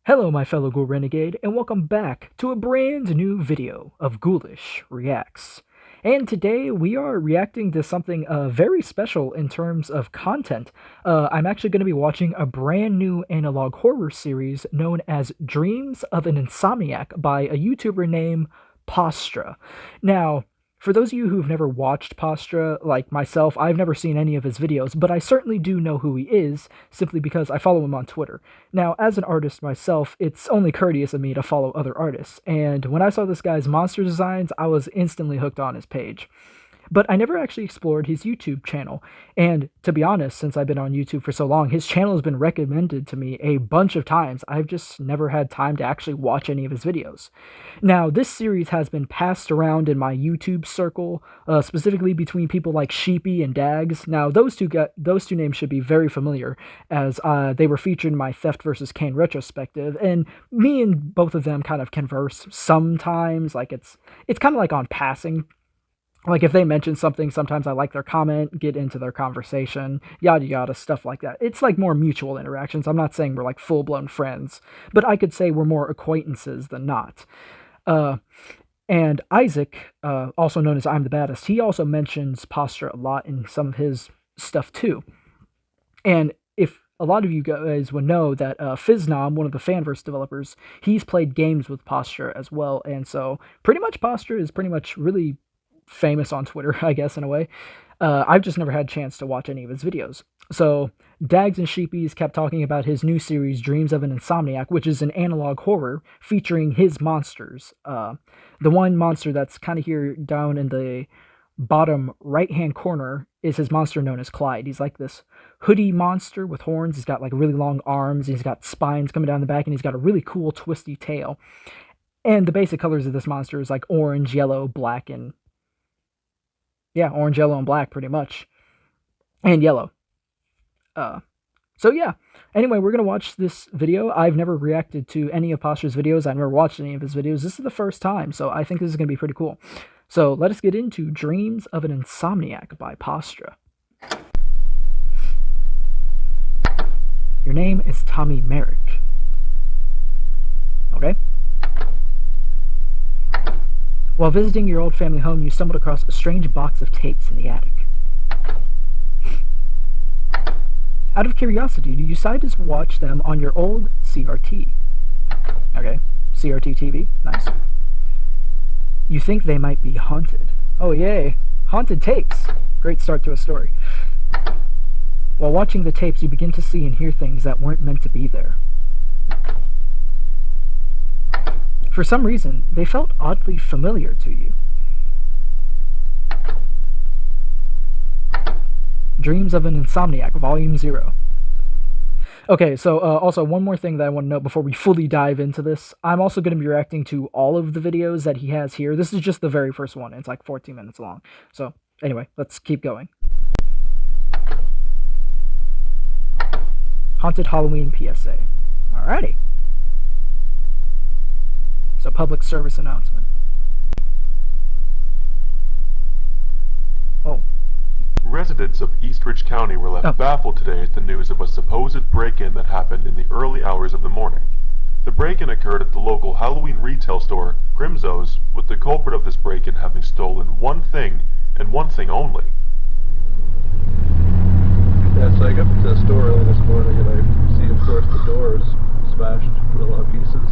Hello my fellow Ghoul Renegade, and welcome back to a brand new video of Ghoulish Reacts. And today we are reacting to something very special in terms of content. I'm actually going to be watching a brand new analog horror series known as Dreams of an Insomniac by a YouTuber named Pastra. Now, for those of you who've never watched Pastra, like myself, I've never seen any of his videos, but I certainly do know who he is, simply because I follow him on Twitter. Now, as an artist myself, it's only courteous of me to follow other artists, and when I saw this guy's monster designs, I was instantly hooked on his page. But I never actually explored his YouTube channel, and to be honest, since I've been on YouTube for so long, his channel has been recommended to me a bunch of times. I've just never had time to actually watch any of his videos. Now, this series has been passed around in my YouTube circle, specifically between people like Sheepy and Dags. Now, those two names should be very familiar, as they were featured in my Theft vs. Kane retrospective, and me and both of them kind of converse sometimes. Like it's kind of like on passing. Like, if they mention something, sometimes I like their comment, get into their conversation, yada yada, stuff like that. It's like more mutual interactions. I'm not saying we're like full-blown friends, but I could say we're more acquaintances than not. And Isaac, also known as I'm the Baddest, he also mentions Pastra a lot in some of his stuff too. And if a lot of you guys would know that Fiznom, one of the Fanverse developers, he's played games with Pastra as well, and so pretty much Pastra is pretty much really famous on Twitter, I guess, in a way. I've just never had a chance to watch any of his videos. So Dags and Sheepies kept talking about his new series, Dreams of an Insomniac, which is an analog horror featuring his monsters. The one monster that's kind of here down in the bottom right-hand corner is his monster known as Clyde. He's like this hoodie monster with horns. He's got like really long arms. He's got spines coming down the back, and he's got a really cool twisty tail. And the basic colors of this monster is like orange, yellow, black, and yeah, orange, yellow, and black, pretty much. And yellow. So yeah. Anyway, we're going to watch this video. I've never reacted to any of Pastra's videos. I've never watched any of his videos. This is the first time, so I think this is going to be pretty cool. So let us get into Dreams of an Insomniac by Pastra. Your name is Tommy Merrick. Okay. While visiting your old family home, you stumbled across a strange box of tapes in the attic. Out of curiosity, you decided to watch them on your old CRT. Okay, CRT TV, nice. You think they might be haunted. Oh yay, haunted tapes. Great start to a story. While watching the tapes, you begin to see and hear things that weren't meant to be there. For some reason, they felt oddly familiar to you. Dreams of an Insomniac, Volume 0. Okay, so also one more thing that I want to note before we fully dive into this. I'm also going to be reacting to all of the videos that he has here. This is just the very first one. It's like 14 minutes long. So anyway, let's keep going. Haunted Halloween PSA. Alrighty. So, public service announcement. Oh. Residents of Eastridge County were left baffled today at the news of a supposed break-in that happened in the early hours of the morning. The break-in occurred at the local Halloween retail store, Grimzo's, with the culprit of this break-in having stolen one thing, and one thing only. Yeah, so I got to the store early this morning and I see, of course, the doors smashed to a lot of pieces.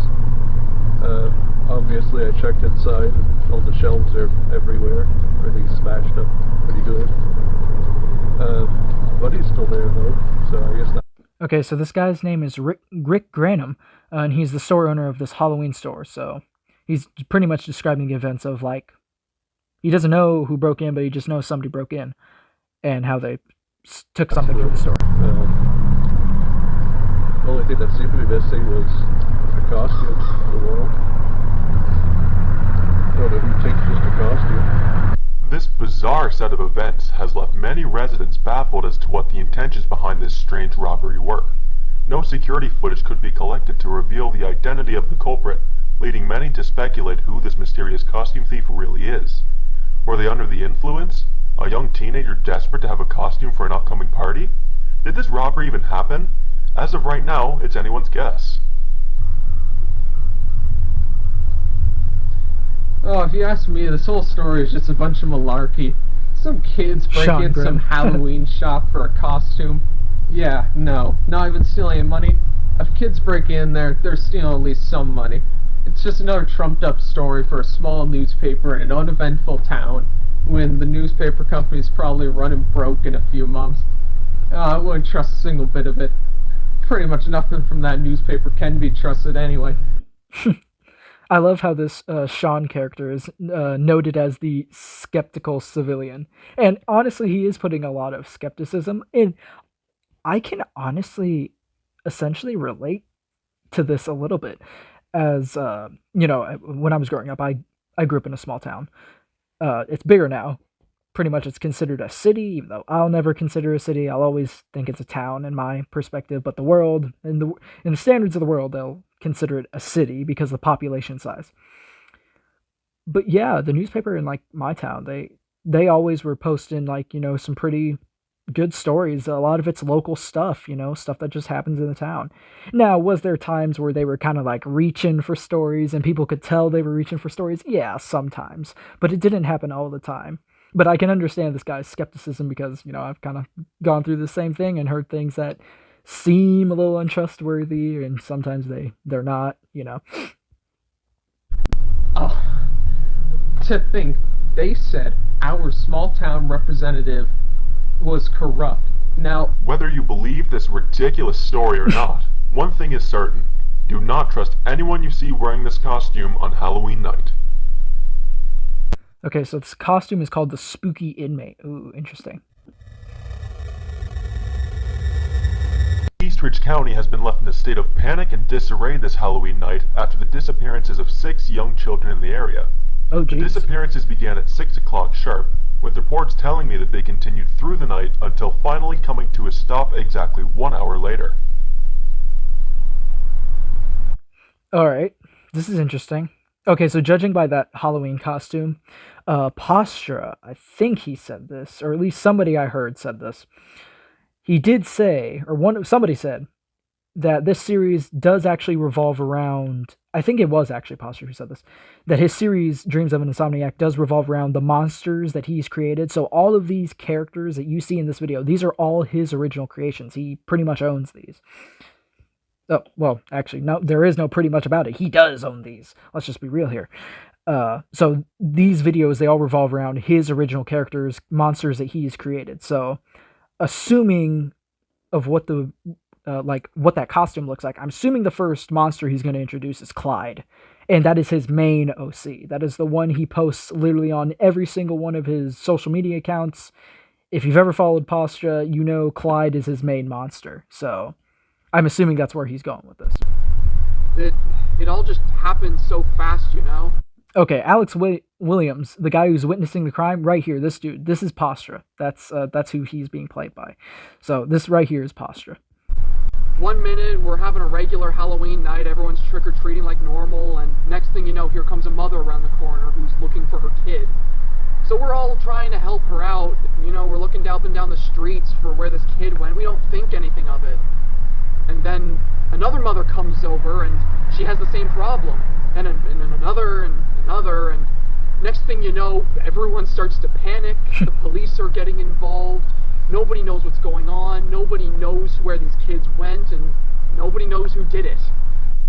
Obviously I checked inside, all the shelves are everywhere, everything's smashed up pretty good. Buddy's still there though, so I guess that... Okay, so this guy's name is Rick Granum, and he's the store owner of this Halloween store, so he's pretty much describing the events of, like, he doesn't know who broke in, but he just knows somebody broke in, and how they took something from the store. The only thing that seemed to be missing was the costume, the wall. I don't know who takes just a costume. This bizarre set of events has left many residents baffled as to what the intentions behind this strange robbery were. No security footage could be collected to reveal the identity of the culprit, leading many to speculate who this mysterious costume thief really is. Were they under the influence? A young teenager desperate to have a costume for an upcoming party? Did this robbery even happen? As of right now, it's anyone's guess. Oh, if you ask me, this whole story is just a bunch of malarkey. Some kids break Sean in some Grimm. Halloween shop for a costume. Yeah, no, not even stealing any money. If kids break in there, they're stealing at least some money. It's just another trumped up story for a small newspaper in an uneventful town when the newspaper company's probably running broke in a few months. I wouldn't trust a single bit of it. Pretty much nothing from that newspaper can be trusted anyway. I love how this Sean character is noted as the skeptical civilian. And honestly, he is putting a lot of skepticism in. I can honestly essentially relate to this a little bit. As when I was growing up, I grew up in a small town. It's bigger now. Pretty much, it's considered a city, even though I'll never consider a city. I'll always think it's a town in my perspective. But the world, in the standards of the world, they'll consider it a city because of the population size. But yeah, the newspaper in like my town, they always were posting like some pretty good stories. A lot of it's local stuff, stuff that just happens in the town. Now, was there times where they were kind of like reaching for stories and people could tell they were reaching for stories? Yeah, sometimes, but it didn't happen all the time. But I can understand this guy's skepticism because I've kind of gone through the same thing and heard things that seem a little untrustworthy, and sometimes they're not. Oh, to think they said our small town representative was corrupt. Now, Whether you believe this ridiculous story or not, one thing is certain. Do not trust anyone you see wearing this costume on Halloween night. Okay, so this costume is called the Spooky Inmate. Ooh, interesting. Eastridge County has been left in a state of panic and disarray this Halloween night after the disappearances of 6 young children in the area. Oh, The geez. disappearances began at 6 o'clock sharp, with reports telling me that they continued through the night until finally coming to a stop exactly 1 hour later. All right, this is interesting. Okay, so judging by that Halloween costume, Pastra, I think he said this, or at least somebody I heard said this. He did say, or somebody said that this series does actually revolve around. I think it was actually Pastra who said this. That his series Dreams of an Insomniac does revolve around the monsters that he's created. So all of these characters that you see in this video, these are all his original creations. He pretty much owns these. Oh, well, actually, no, there is no pretty much about it. He does own these. Let's just be real here. So these videos, they all revolve around his original characters, monsters that he's created. So assuming of what the what that costume looks like, I'm assuming the first monster he's going to introduce is Clyde, and that is his main OC. That is the one he posts literally on every single one of his social media accounts. If you've ever followed Pastra, you know Clyde is his main monster. So I'm assuming that's where he's going with this. it all just happened so fast. Okay, Alex Williams, the guy who's witnessing the crime, right here, this dude, this is Pastra. That's who he's being played by. So this right here is Pastra. 1 minute we're having a regular Halloween night, everyone's trick-or-treating like normal, and next thing you know, here comes a mother around the corner who's looking for her kid. So we're all trying to help her out. We're looking up and down the streets for where this kid went. We don't think anything of it. And then another mother comes over and she has the same problem. And another and another, and next thing you know, everyone starts to panic. The police are getting involved. Nobody knows what's going on. Nobody knows where these kids went, and nobody knows who did it.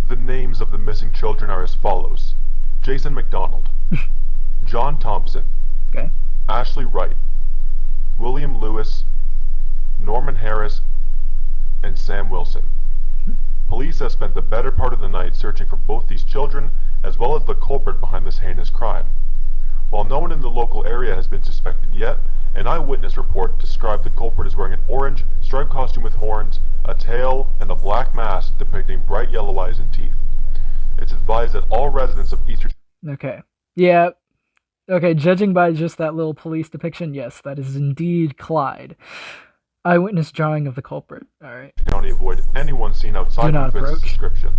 The names of the missing children are as follows: Jason McDonald, John Thompson, Okay. Ashley Wright, William Lewis, Norman Harris, and Sam Wilson. Police have spent the better part of the night searching for both these children as well as the culprit behind this heinous crime. While no one in the local area has been suspected yet, an eyewitness report described the culprit as wearing an orange, striped costume with horns, a tail, and a black mask depicting bright yellow eyes and teeth. It's advised that all residents of Eastern Okay. Yeah. Okay, judging by just that little police depiction, yes, that is indeed Clyde. Eyewitness drawing of the culprit. Alright. County avoid anyone seen Do outside not of Vince's approach. description.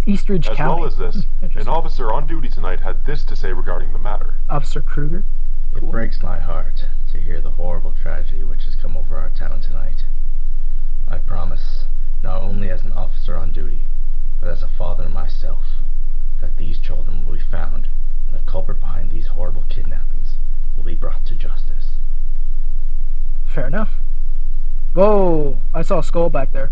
Eastridge As County. well as this, an Interesting. officer on duty tonight had this to say regarding the matter. Officer Kruger. It breaks my heart to hear the horrible tragedy which has come over our town tonight. I promise, not only as an officer on duty, but as a father myself, that these children will be found found, and the culprit behind these horrible kidnappings will be brought to justice. Fair enough. Whoa, I saw a skull back there.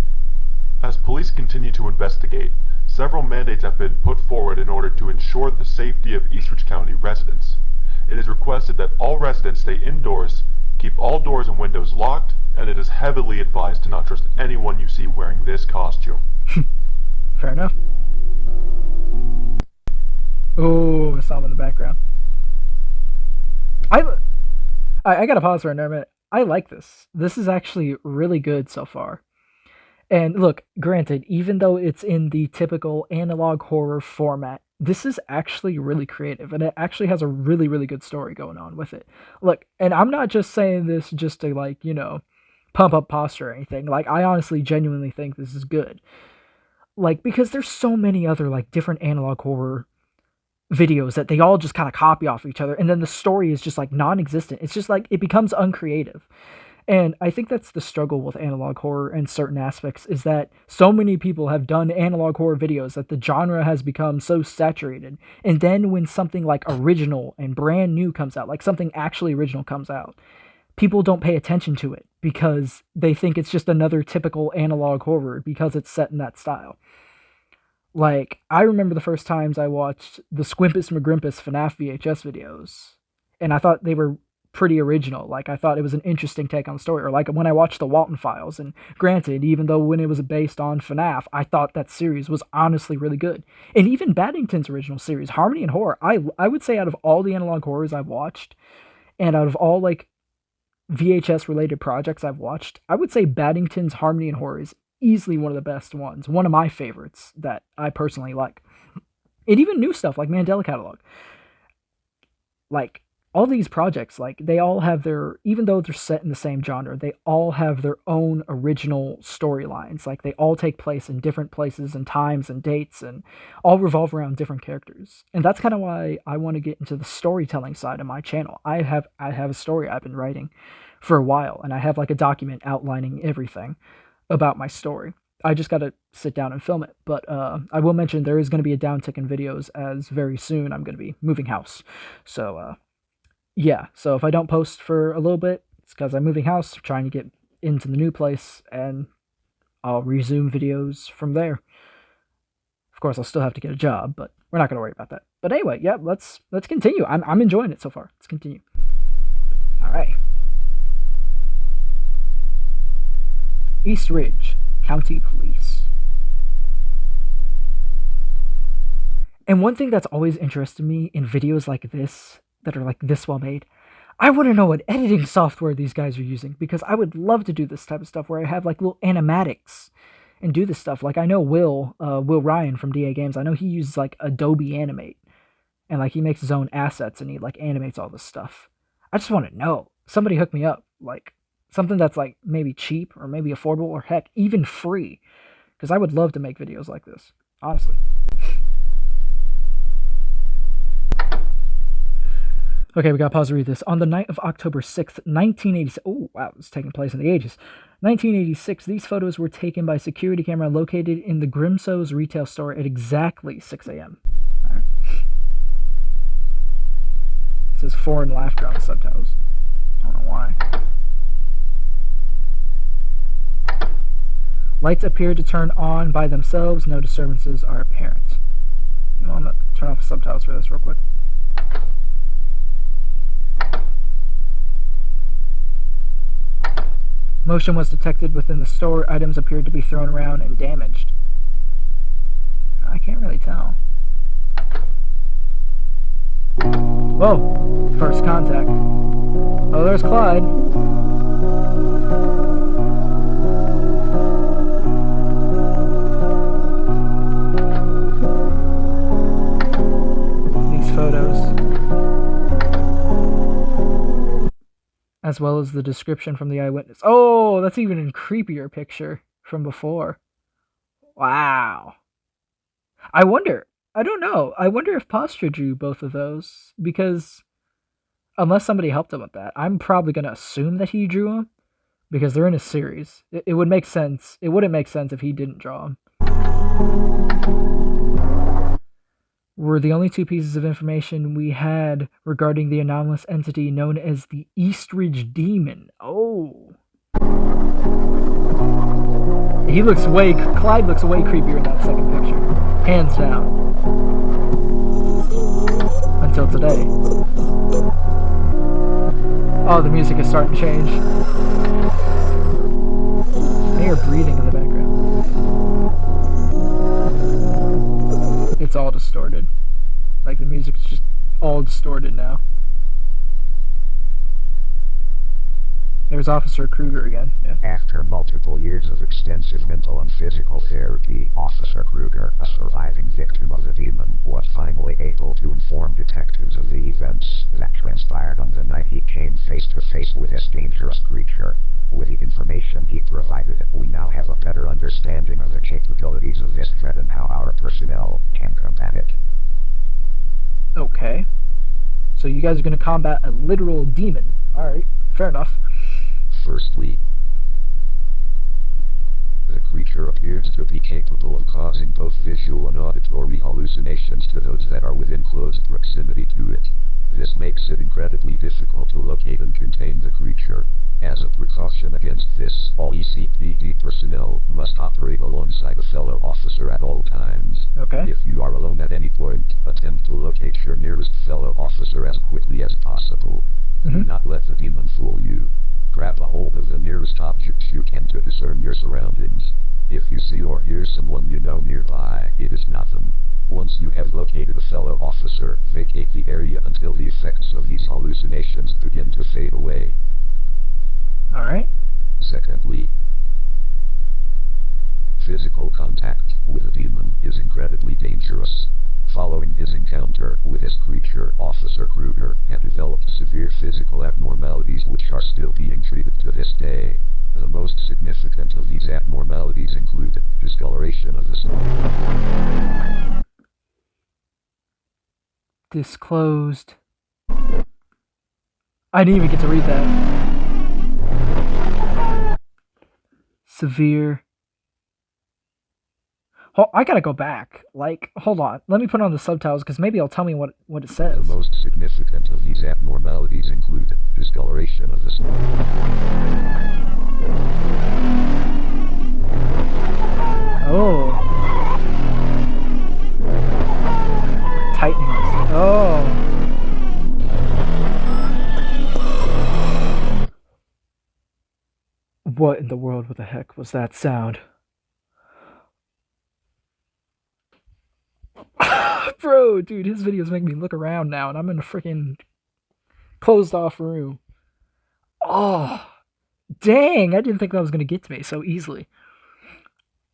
As police continue to investigate, several mandates have been put forward in order to ensure the safety of Eastridge County residents. It is requested that all residents stay indoors, keep all doors and windows locked, and it is heavily advised to not trust anyone you see wearing this costume. Fair enough. Oh, I saw him in the background. I gotta pause for a minute. I like this. This is actually really good so far. And look, granted, even though it's in the typical analog horror format, this is actually really creative, and it actually has a really, really good story going on with it. Look, and I'm not just saying this just to, like, you know, pump up posture or anything. Like, I honestly, genuinely think this is good. Like, because there's so many other, like, different analog horror videos that they all just kind of copy off each other, and then the story is just, like, non-existent. It's just, like, it becomes uncreative. And I think that's the struggle with analog horror in certain aspects, is that so many people have done analog horror videos that the genre has become so saturated. And then when something like original and brand new comes out, like something actually original comes out, people don't pay attention to it because they think it's just another typical analog horror because it's set in that style. Like, I remember the first times I watched the Squimpus McGrimpus FNAF VHS videos, and I thought they were pretty original. Like, I thought it was an interesting take on the story. Or like when I watched the Walton Files, and granted, even though when it was based on FNAF, I thought that series was honestly really good. And even Baddington's original series, Harmony and Horror, I would say out of all the analog horrors I've watched, and out of all like VHS related projects I've watched, I would say Baddington's Harmony and Horror is easily one of the best ones. One of my favorites that I personally like. And even new stuff like Mandela Catalog. Like, all these projects, like, they all have their, even though they're set in the same genre, they all have their own original storylines. Like, they all take place in different places and times and dates, and all revolve around different characters. And that's kind of why I want to get into the storytelling side of my channel. I have a story I've been writing for a while, and I have like a document outlining everything about my story. I just got to sit down and film it. But I will mention there is going to be a downtick in videos, as very soon I'm going to be moving house. So, yeah, so if I don't post for a little bit, it's because I'm moving house, trying to get into the new place, and I'll resume videos from there. Of course, I'll still have to get a job, but we're not going to worry about that. But anyway, yeah, let's continue. I'm enjoying it so far. Let's continue. All right. East Ridge County Police. And one thing that's always interested me in videos like this, that are like this well made, I want to know what editing software these guys are using, because I would love to do this type of stuff where I have like little animatics and do this stuff. Like, I know Will Ryan from DA Games, I know he uses like Adobe Animate, and like he makes his own assets and he like animates all this stuff. I just want to know. Somebody hook me up, like something that's like maybe cheap or maybe affordable, or heck, even free, because I would love to make videos like this, honestly. Okay, we got to pause to read this. On the night of October 6th, 1986... Oh, wow, it's taking place in the ages. 1986, these photos were taken by a security camera located in the Grimso's retail store at exactly 6 a.m. Right. It says foreign laughter on the subtitles. I don't know why. Lights appear to turn on by themselves. No disturbances are apparent. You know, I'm going to turn off the subtitles for this real quick. Motion was detected within the store. Items appeared to be thrown around and damaged. I can't really tell. Whoa! First contact. Oh, there's Clyde. These photos, as well as the description from the eyewitness. Oh, that's even a creepier picture from before. Wow. I wonder, I don't know, I wonder if Pastra drew both of those, because unless somebody helped him with that, I'm probably going to assume that he drew them, because they're in a series. It would make sense. It wouldn't make sense if he didn't draw them. were the only two pieces of information we had regarding the anomalous entity known as the Eastridge Demon. Oh. Clyde looks way creepier in that second picture. Hands down. Until today. Oh, the music is starting to change. I hear breathing in the background. It's all distorted. Like the music's just all distorted now. There's Officer Kruger again. Yeah. After multiple years of extensive mental and physical therapy, Officer Kruger, a surviving victim of the demon, was finally able to inform detectives of the events that transpired on the night he came face to face with this dangerous creature. With the information he provided, we now have a better understanding of the capabilities of this threat and how our personnel can combat it. Okay. So you guys are going to combat a literal demon. Alright, fair enough. Firstly, the creature appears to be capable of causing both visual and auditory hallucinations to those that are within close proximity to it. This makes it incredibly difficult to locate and contain the creature. As a precaution against this, all ECPD personnel must operate alongside a fellow officer at all times. Okay. If you are alone at any point, attempt to locate your nearest fellow officer as quickly as possible. Do not let the demon fool you. Grab a hold of the nearest object you can to discern your surroundings. If you see or hear someone you know nearby, it is not them. Once you have located a fellow officer, vacate the area until the effects of these hallucinations begin to fade away. Alright. Secondly, physical contact with a demon is incredibly dangerous. Following his encounter with this creature, Officer Kruger had developed severe physical abnormalities which are still being treated to this day. The most significant of these abnormalities include discoloration of the skin. Disclosed. I didn't even get to read that. Severe. I gotta go back. Like, hold on. Let me put on the subtitles because maybe it'll tell me what it says. The most significant of these abnormalities include discoloration of the skin. Oh. Tightening the skin. Oh. What in the world? What the heck was that sound? Bro, dude, his videos make me look around now, and I'm in a freaking closed off room. Oh, dang, I didn't think that was going to get to me so easily.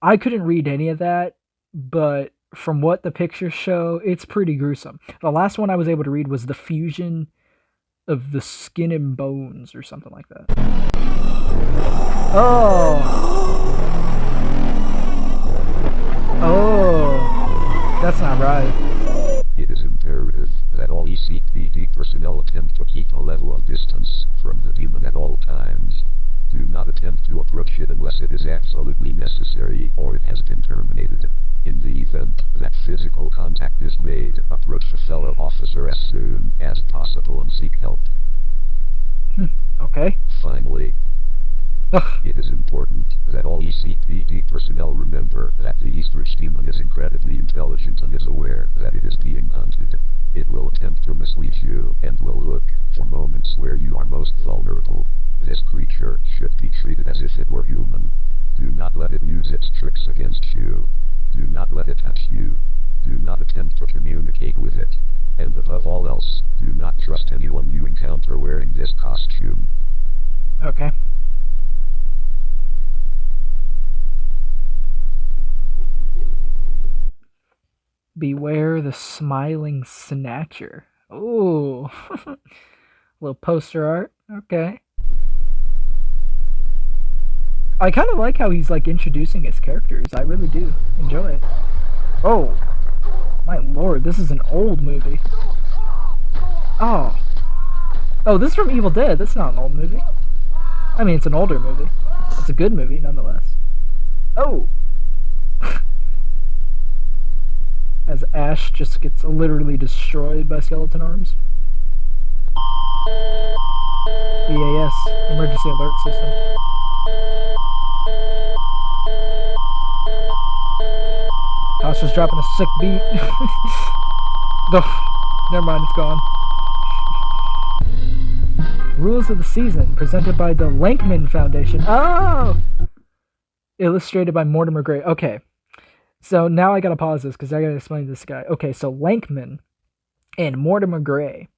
I couldn't read any of that, but from what the pictures show, it's pretty gruesome. The last one I was able to read was the fusion of the skin and bones or something like that. Oh. Oh. That's not right. It is imperative that all ECPD personnel attempt to keep a level of distance from the demon at all times. Do not attempt to approach it unless it is absolutely necessary or it has been terminated. In the event that physical contact is made, approach a fellow officer as soon as possible and seek help. Okay. Finally, it is important that all ECPD personnel remember that the Eastridge demon is incredibly intelligent and is aware that it is being hunted. It will attempt to mislead you and will look for moments where you are most vulnerable. This creature should be treated as if it were human. Do not let it use its tricks against you. Do not let it touch you. Do not attempt to communicate with it. And above all else, do not trust anyone you encounter wearing this costume. Okay. Beware the smiling snatcher. Ooh. Little poster art. Okay. I kind of like how he's like introducing his characters. I really do enjoy it. Oh. My lord, this is an old movie. Oh. Oh, this is from Evil Dead. That's not an old movie. I mean, it's an older movie. It's a good movie, nonetheless. Oh. As Ash just gets literally destroyed by skeleton arms. EAS, Emergency Alert System. Pastra's dropping a sick beat. Never mind, it's gone. Rules of the Season, presented by the Lankman Foundation. Oh! Illustrated by Mortimer Gray. Okay. So now I gotta pause this because I gotta explain this guy. Okay, so Lankman and Mortimer Gray.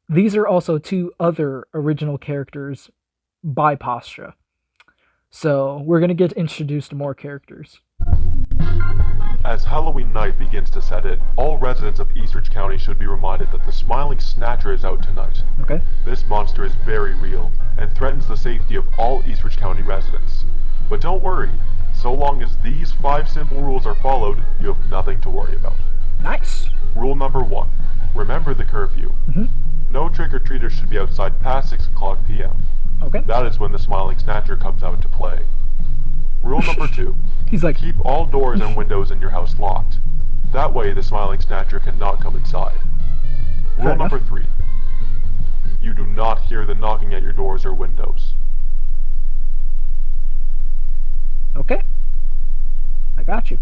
These are also two other original characters by Pastra. So we're gonna get introduced to more characters. As Halloween night begins to set in, all residents of Eastridge County should be reminded that the Smiling Snatcher is out tonight. Okay. This monster is very real and threatens the safety of all Eastridge County residents. But don't worry, so long as these 5 simple rules are followed, you have nothing to worry about. Nice. Rule number 1. Remember the curfew. No trick-or-treaters should be outside past 6 o'clock p.m. Okay. That is when the Smiling Snatcher comes out to play. Rule number 2. He's like, Keep all doors and windows in your house locked. That way the Smiling Snatcher cannot come inside. Rule number 3. You do not hear the knocking at your doors or windows. okay. I got you.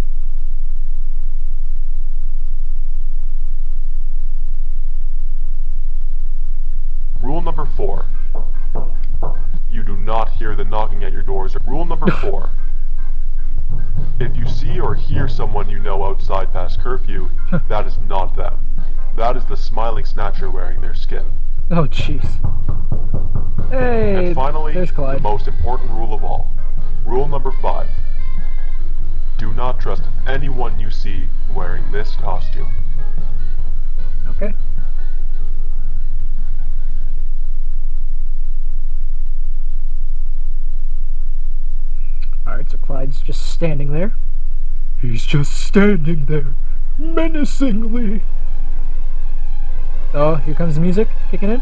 Rule number 4. You do not hear the knocking at your doors. Rule number 4. If you see or hear someone you know outside past curfew, that is not them. That is the Smiling Snatcher wearing their skin. Oh, jeez. Hey, And finally, there's Clyde. the most important rule of all. Rule number 5. Do not trust anyone you see wearing this costume. Okay. Alright, so Clyde's just standing there. He's just standing there, menacingly. Oh, here comes the music, kicking in.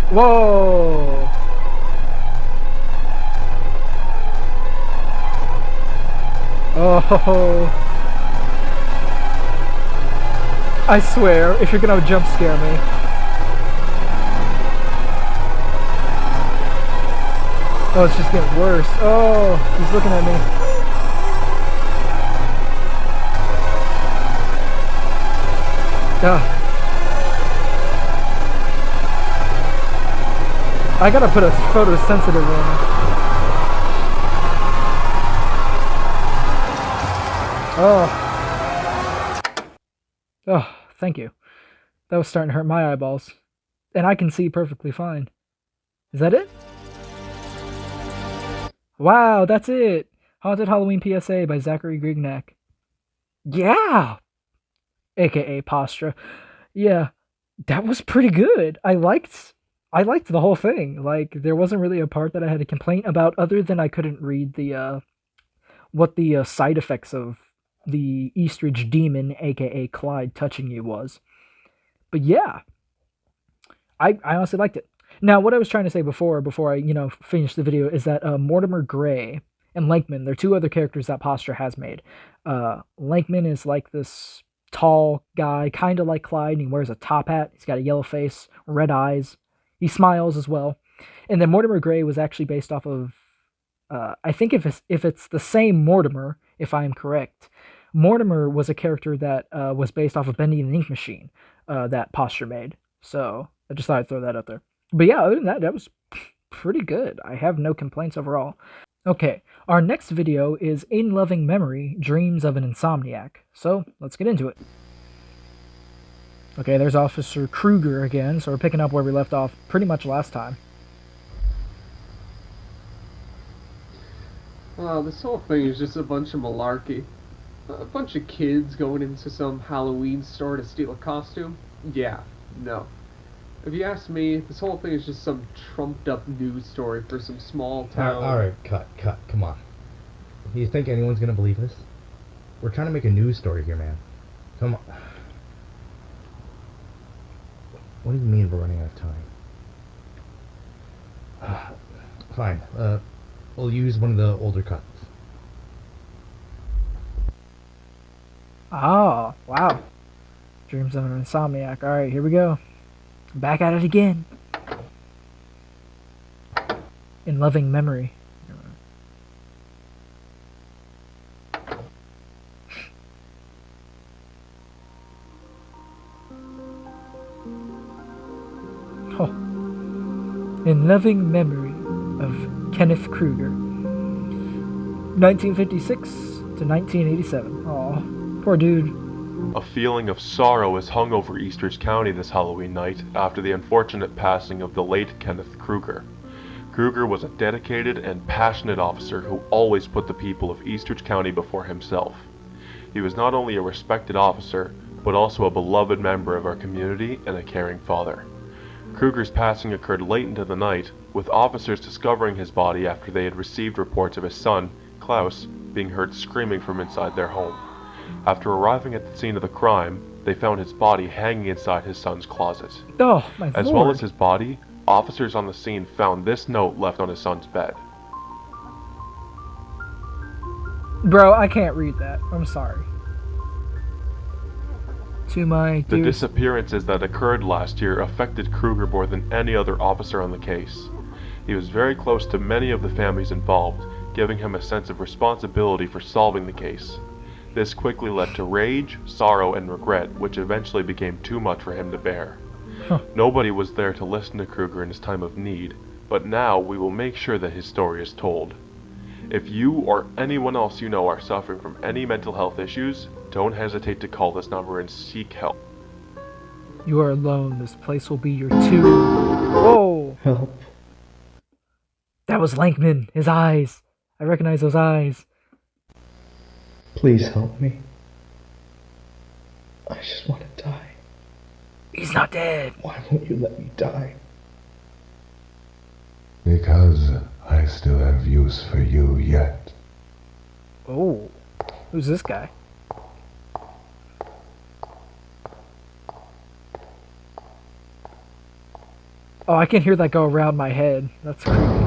Whoa! Oh! I swear, if you're gonna jump scare me. Oh, it's just getting worse. Oh, he's looking at me. Ugh. I gotta put a photosensitive one. Oh. Oh, thank you. That was starting to hurt my eyeballs. And I can see perfectly fine. Is that it? Wow, that's it! Haunted Halloween PSA by Zachary Grignac. Yeah! AKA Pastra. Yeah, that was pretty good. I liked the whole thing. Like, there wasn't really a part that I had a complaint about other than I couldn't read the, what the side effects of the Eastridge demon, aka Clyde, touching you was. But yeah, I honestly liked it. Now, what I was trying to say before I, finished the video is that Mortimer Gray and Lankman, they're two other characters that Pastra has made. Lankman is like this tall guy, kind of like Clyde, and he wears a top hat. He's got a yellow face, red eyes. He smiles as well. And then Mortimer Gray was actually based off of, I think if it's the same Mortimer, if I'm correct, Mortimer was a character that was based off of Bendy and the Ink Machine that Pastra made. So I just thought I'd throw that out there. But yeah, other than that, that was pretty good. I have no complaints overall. Okay, our next video is In Loving Memory, Dreams of an Insomniac. So, let's get into it. Okay, there's Officer Kruger again, so we're picking up where we left off pretty much last time. Well, this whole thing is just a bunch of malarkey. A bunch of kids going into some Halloween store to steal a costume? Yeah, no. If you ask me, this whole thing is just some trumped-up news story for some small town... Alright, cut, come on. You think anyone's gonna believe this? We're trying to make a news story here, man. Come on. What do you mean we're running out of time? Fine, we'll use one of the older cuts. Oh, wow. Dreams of an Insomniac. Alright, here we go. Back at it again. In loving memory. Oh. In loving memory of Kenneth Kruger. 1956 to 1987. Oh, poor dude. A feeling of sorrow has hung over Eastridge County this Halloween night after the unfortunate passing of the late Kenneth Kruger. Kruger was a dedicated and passionate officer who always put the people of Eastridge County before himself. He was not only a respected officer, but also a beloved member of our community and a caring father. Kruger's passing occurred late into the night, with officers discovering his body after they had received reports of his son, Klaus, being heard screaming from inside their home. After arriving at the scene of the crime, they found his body hanging inside his son's closet. Oh, my As lord. well as his body, officers on the scene found this note left on his son's bed. Bro, I can't read that. I'm sorry. To my The dearest... disappearances that occurred last year affected Kruger more than any other officer on the case. He was very close to many of the families involved, giving him a sense of responsibility for solving the case. This quickly led to rage, sorrow, and regret, which eventually became too much for him to bear. Huh. Nobody was there to listen to Kruger in his time of need, but now we will make sure that his story is told. If you or anyone else you know are suffering from any mental health issues, don't hesitate to call this number and seek help. You are alone. This place will be your tomb. Whoa! Help. That was Lankman. His eyes. I recognize those eyes. Please help me. I just want to die. He's not dead. Why won't you let me die? Because I still have use for you yet. Oh. Who's this guy? Oh, I can hear that go around my head. That's creepy.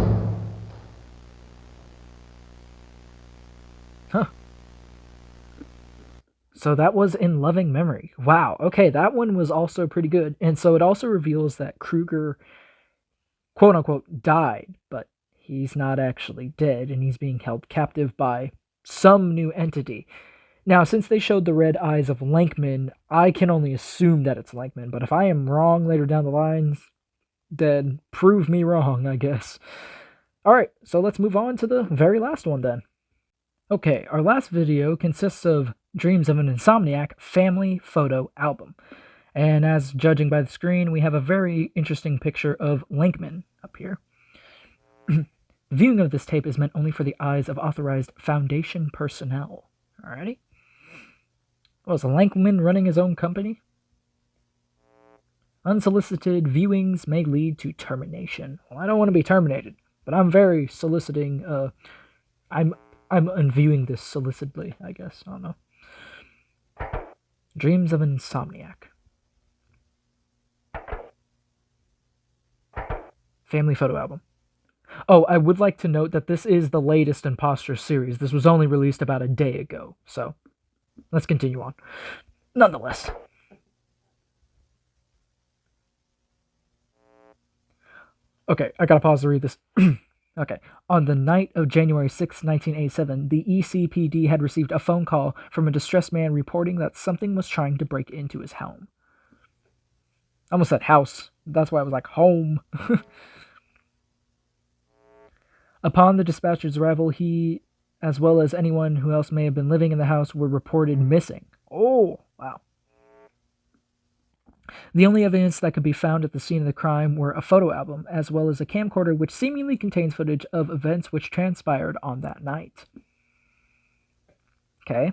Huh. So that was in loving memory. Wow. Okay, that one was also pretty good. And so it also reveals that Kruger, quote unquote, died, but he's not actually dead, and he's being held captive by some new entity. Now, since they showed the red eyes of Lankman, I can only assume that it's Lankman, but if I am wrong later down the lines, then prove me wrong, I guess. Alright, so let's move on to the very last one then. Okay, our last video consists of Dreams of an Insomniac family photo album. And as judging by the screen, we have a very interesting picture of Lankman up here. Viewing of this tape is meant only for the eyes of authorized Foundation personnel. Alrighty? Was Lankman running his own company? Unsolicited viewings may lead to termination. Well, I don't want to be terminated, but I'm very soliciting, I'm unviewing this solicitedly, I guess. I don't know. Dreams of an Insomniac. Family photo album. Oh, I would like to note that this is the latest in Pastra's series. This was only released about a day ago, so let's continue on. Nonetheless. Okay, I gotta pause to read this. Okay. On the night of January 6, 1987, the ECPD had received a phone call from a distressed man reporting that something was trying to break into his home. I almost said house. That's why I was like, home. Upon the dispatcher's arrival, he, as well as anyone who else may have been living in the house, were reported missing. Oh, wow. The only evidence that could be found at the scene of the crime were a photo album, as well as a camcorder which seemingly contains footage of events which transpired on that night. Okay.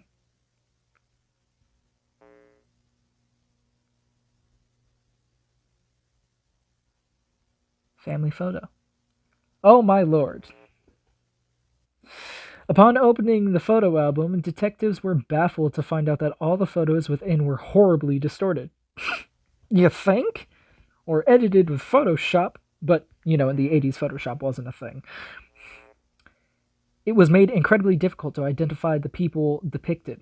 Family photo. Oh my lord. Upon opening the photo album, detectives were baffled to find out that all the photos within were horribly distorted. You think? Or edited with Photoshop, but, you know, in the 80s, Photoshop wasn't a thing. It was made incredibly difficult to identify the people depicted.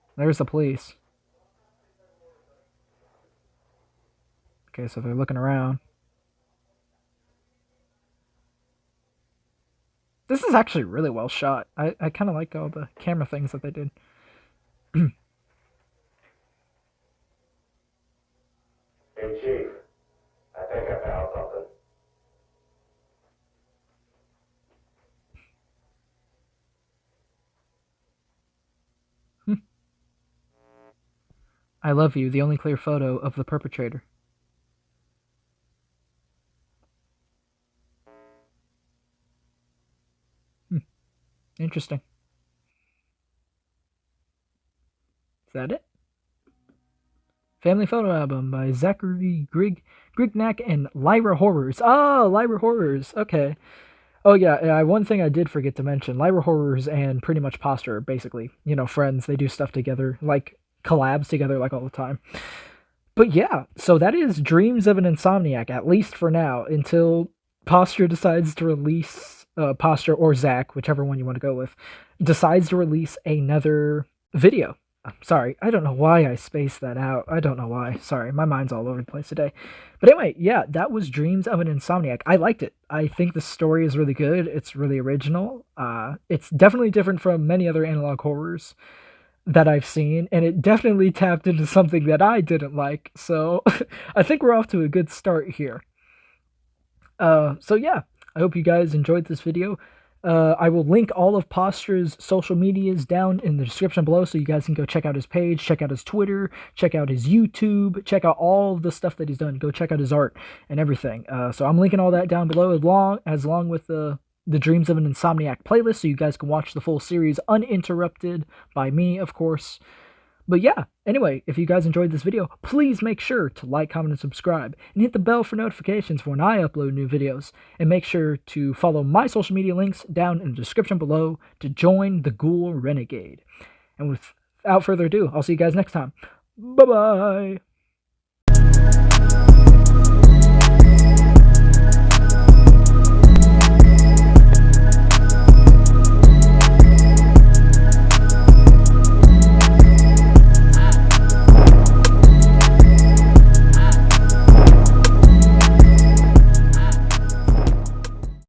There's the police. Okay, so they're looking around. This is actually really well shot. I kind of like all the camera things that they did. Hey, Chief. I think I found something. I love you, the only clear photo of the perpetrator. Interesting. Is that it? Family photo album by Zachary Grignac and Lyra Horrors. Oh, Lyra Horrors. Okay. Oh yeah, one thing I did forget to mention: Lyra Horrors and pretty much Pastra are basically, friends. They do stuff together, like collabs together, like all the time. But yeah, so that is Dreams of an Insomniac, at least for now, until Pastra decides to release Pastra or Zach, whichever one you want to go with, decides to release another video. I'm sorry, I don't know why I spaced that out. I don't know why. Sorry, my mind's all over the place today. But anyway, yeah, that was Dreams of an Insomniac. I liked it. I think the story is really good. It's really original. It's definitely different from many other analog horrors that I've seen, and it definitely tapped into something that I didn't like. So I think we're off to a good start here. So yeah, I hope you guys enjoyed this video. I will link all of Pastra's social medias down in the description below, so you guys can go check out his page, check out his Twitter, check out his YouTube, check out all the stuff that he's done. Go check out his art and everything. So I'm linking all that down below, along with the Dreams of an Insomniac playlist, so you guys can watch the full series uninterrupted by me, of course. But yeah, anyway, if you guys enjoyed this video, please make sure to like, comment, and subscribe, and hit the bell for notifications for when I upload new videos, and make sure to follow my social media links down in the description below to join the Ghoul Renegade. And without further ado, I'll see you guys next time. Bye-bye!